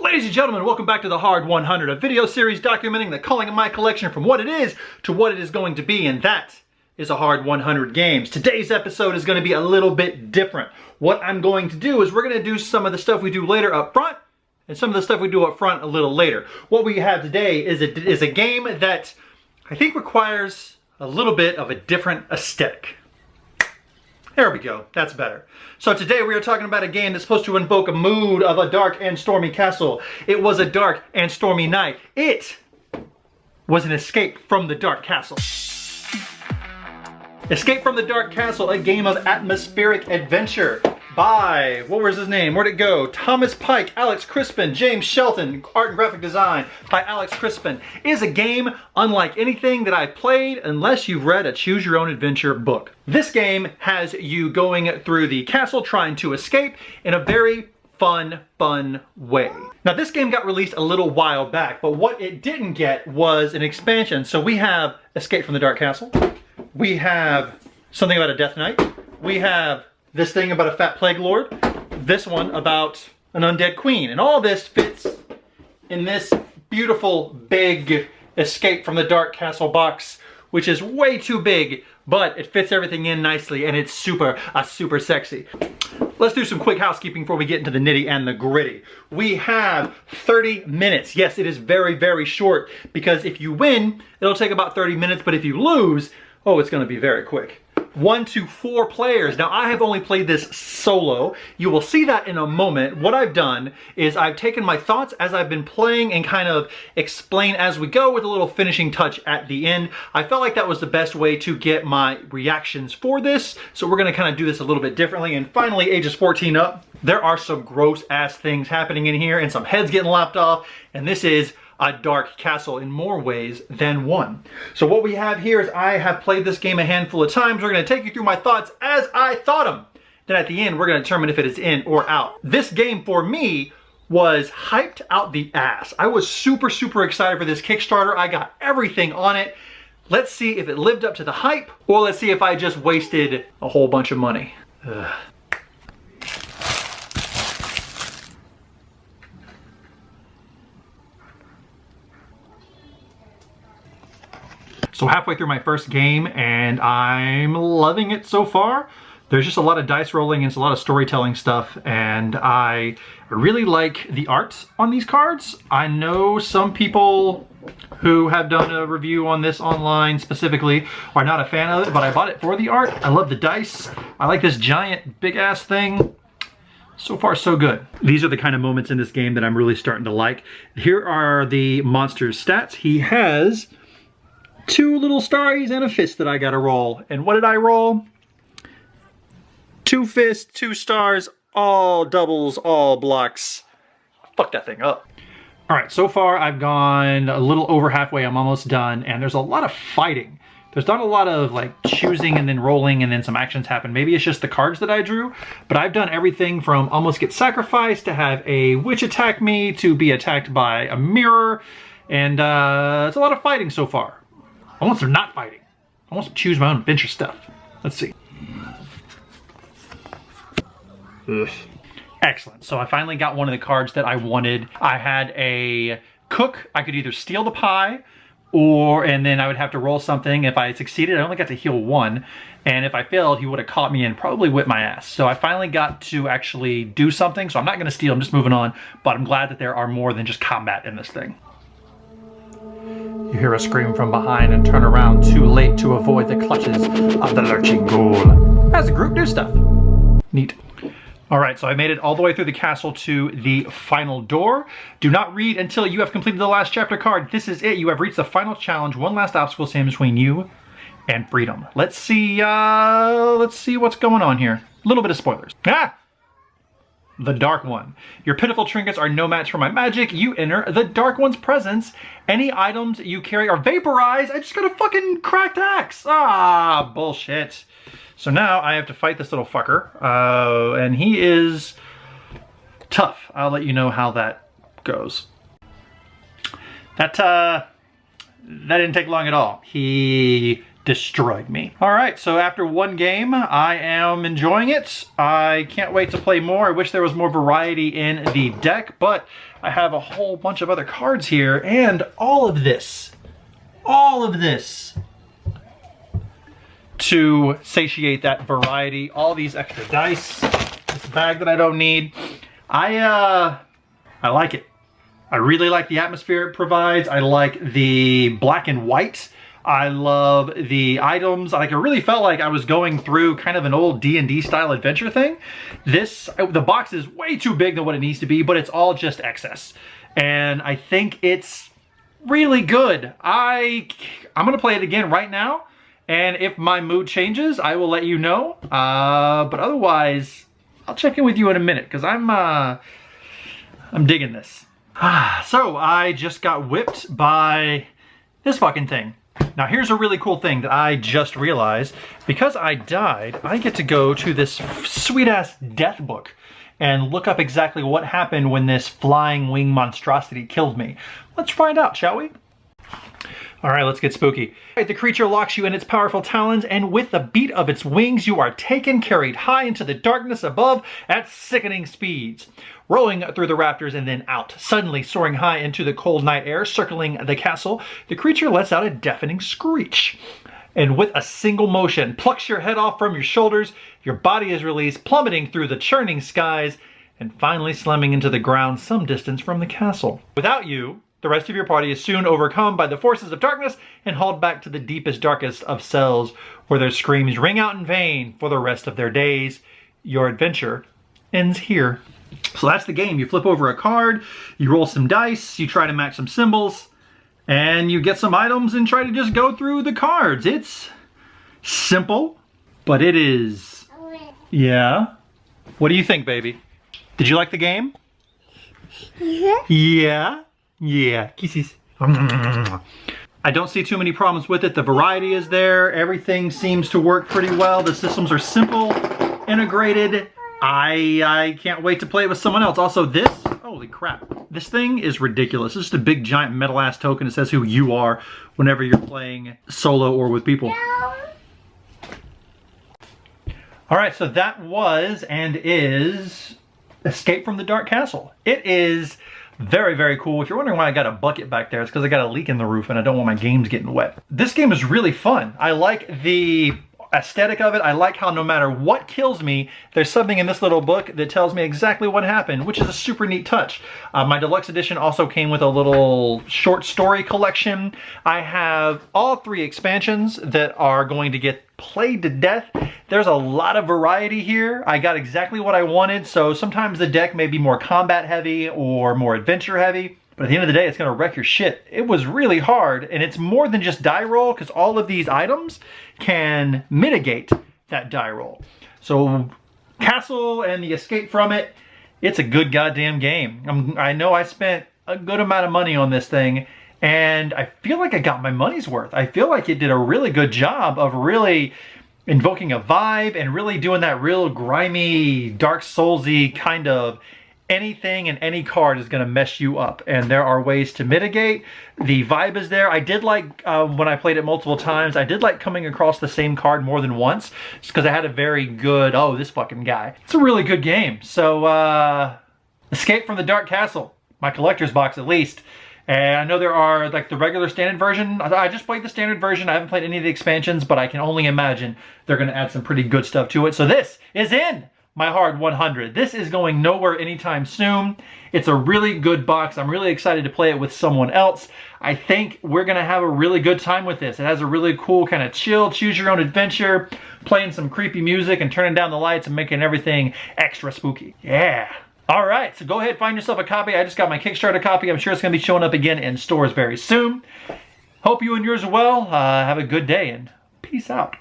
Ladies and gentlemen, welcome back to the Hard 100, a video series documenting the culling of my collection from what it is to what it is going to be, and that is a Hard 100 games. Today's episode is going to be a little bit different. What I'm going to do is we're going to do some of the stuff we do later up front, and some of the stuff we do up front a little later. What we have today is a game that I think requires a little bit of a different aesthetic. There we go, that's better. So today we are talking about a game that's supposed to invoke a mood of a dark and stormy castle. It was a dark and stormy night. It was an escape from the dark castle. Escape from the Dark Castle, a game of atmospheric adventure by, what was his name? Where'd it go? Thomas Pike, Alex Crispin, James Shelton, art and graphic design by Alex Crispin. It is a game unlike anything that I've played unless you've read a Choose Your Own Adventure book. This game has you going through the castle trying to escape in a very fun way. Now this game got released a little while back, but what it didn't get was an expansion. So we have Escape from the Dark Castle. We have something about a Death Knight. We have this thing about a fat plague lord. This one about an undead queen. And all this fits in this beautiful big Escape from the Dark Castle box, which is way too big, but it fits everything in nicely and it's super sexy. Let's do some quick housekeeping before we get into the nitty and the gritty. We have 30 minutes. Yes, it is very short because if you win, it'll take about 30 minutes, but if you lose, oh, it's gonna be very quick. 1 to 4 players. Now I have only played this solo. You will see that in a moment. What I've done is I've taken my thoughts as I've been playing and kind of explain as we go with a little finishing touch at the end. I felt like that was the best way to get my reactions for this. So we're gonna kind of do this a little bit differently. And finally, ages 14 up, there are some gross ass things happening in here and some heads getting lopped off. And this is a dark castle in more ways than one. So what we have here is I have played this game a handful of times. We're gonna take you through my thoughts as I thought them. Then at the end, we're gonna determine if it is in or out. This game for me was hyped out the ass. I was super excited for this Kickstarter. I got everything on it. Let's see if it lived up to the hype, or let's see if I just wasted a whole bunch of money. Ugh. So halfway through my first game and I'm loving it so far. There's just a lot of dice rolling and it's a lot of storytelling stuff, and I really like the art on these cards. I know some people who have done a review on this online specifically are not a fan of it, but I bought it for the art. I love the dice. I like this giant big ass thing. So far, so good. These are the kind of moments in this game that I'm really starting to like. Here are the monster's stats. He has 2 little starries and a fist that I gotta roll. And what did I roll? 2 fists, 2 stars, all doubles, all blocks. Fuck that thing up. All right, so far I've gone a little over halfway. I'm almost done, and there's a lot of fighting. There's not a lot of like choosing and then rolling and then some actions happen. Maybe it's just the cards that I drew, but I've done everything from almost get sacrificed to have a witch attack me to be attacked by a mirror, and it's a lot of fighting so far. I want some not fighting. I want some choose my own adventure stuff. Let's see. Ugh. Excellent. So I finally got one of the cards that I wanted. I had a cook. I could either steal the pie and then I would have to roll something. If I succeeded, I only got to heal 1. And if I failed, he would have caught me and probably whipped my ass. So I finally got to actually do something. So I'm not going to steal. I'm just moving on. But I'm glad that there are more than just combat in this thing. You hear a scream from behind and turn around too late to avoid the clutches of the lurching ghoul. As a group, do stuff. Neat. All right, so I made it all the way through the castle to the final door. Do not read until you have completed the last chapter card. This is it. You have reached the final challenge. One last obstacle stands between you and freedom. Let's see what's going on here. A little bit of spoilers. Ah! The Dark One. Your pitiful trinkets are no match for my magic. You enter the Dark One's presence. Any items you carry are vaporized. I just got a fucking cracked axe. Ah, bullshit. So now I have to fight this little fucker. And he is tough. I'll let you know how that goes. That didn't take long at all. He destroyed me. All right, so after one game, I am enjoying it. I can't wait to play more. I wish there was more variety in the deck, but I have a whole bunch of other cards here, and all of this to satiate that variety. All these extra dice, this bag that I don't need. I like it. I really like the atmosphere it provides. I like the black and white. I love the items. Like, I really felt like I was going through kind of an old D&D style adventure thing. The box is way too big than what it needs to be, but it's all just excess. And I think it's really good. I'm gonna play it again right now. And if my mood changes, I will let you know. But otherwise, I'll check in with you in a minute, because I'm digging this. So I just got whipped by this fucking thing. Now here's a really cool thing that I just realized. Because I died, I get to go to this sweet ass death book and look up exactly what happened when this flying wing monstrosity killed me. Let's find out, shall we? All right, let's get spooky. The creature locks you in its powerful talons, and with the beat of its wings, you are taken, carried high into the darkness above at sickening speeds. Rolling through the rafters and then out, suddenly soaring high into the cold night air, circling the castle, the creature lets out a deafening screech. And with a single motion, plucks your head off from your shoulders, your body is released, plummeting through the churning skies, and finally slamming into the ground some distance from the castle. Without you, the rest of your party is soon overcome by the forces of darkness and hauled back to the deepest, darkest of cells, where their screams ring out in vain for the rest of their days. Your adventure ends here. So that's the game. You flip over a card, you roll some dice, you try to match some symbols, and you get some items and try to just go through the cards. It's simple, but it is... Yeah? What do you think, baby? Did you like the game? Yeah? Yeah, kisses. I don't see too many problems with it. The variety is there. Everything seems to work pretty well. The systems are simple, integrated. I can't wait to play it with someone else. Also, this, holy crap, this thing is ridiculous. It's just a big giant metal ass token that says who you are whenever you're playing solo or with people. All right, so that was and is Escape from the Dark Castle. It is very, very cool. If you're wondering why I got a bucket back there, it's because I got a leak in the roof and I don't want my games getting wet. This game is really fun. I like the aesthetic of it. I like how no matter what kills me, there's something in this little book that tells me exactly what happened, which is a super neat touch. My deluxe edition also came with a little short story collection. I have all 3 expansions that are going to get played to death. There's a lot of variety here. I got exactly what I wanted, so sometimes the deck may be more combat heavy or more adventure heavy, but at the end of the day, it's gonna wreck your shit. It was really hard, and it's more than just die roll, because all of these items can mitigate that die roll. So Castle and the escape from it, it's a good goddamn game. I know I spent a good amount of money on this thing, and I feel like I got my money's worth. I feel like it did a really good job of really invoking a vibe and really doing that real grimy, Dark Soulsy kind of anything and any card is going to mess you up. And there are ways to mitigate. The vibe is there. I did like, when I played it multiple times, I did like coming across the same card more than once, just because I had a very good, oh, this fucking guy. It's a really good game. So, Escape from the Dark Castle, my collector's box at least. And I know there are like the regular standard version. I just played the standard version. I haven't played any of the expansions, but I can only imagine they're going to add some pretty good stuff to it. So this is in my hard 100. This is going nowhere anytime soon. It's a really good box. I'm really excited to play it with someone else. I think we're going to have a really good time with this. It has a really cool kind of chill, choose your own adventure, playing some creepy music and turning down the lights and making everything extra spooky. Yeah. All right, so go ahead, find yourself a copy. I just got my Kickstarter copy. I'm sure it's going to be showing up again in stores very soon. Hope you and yours are well. Have a good day and peace out.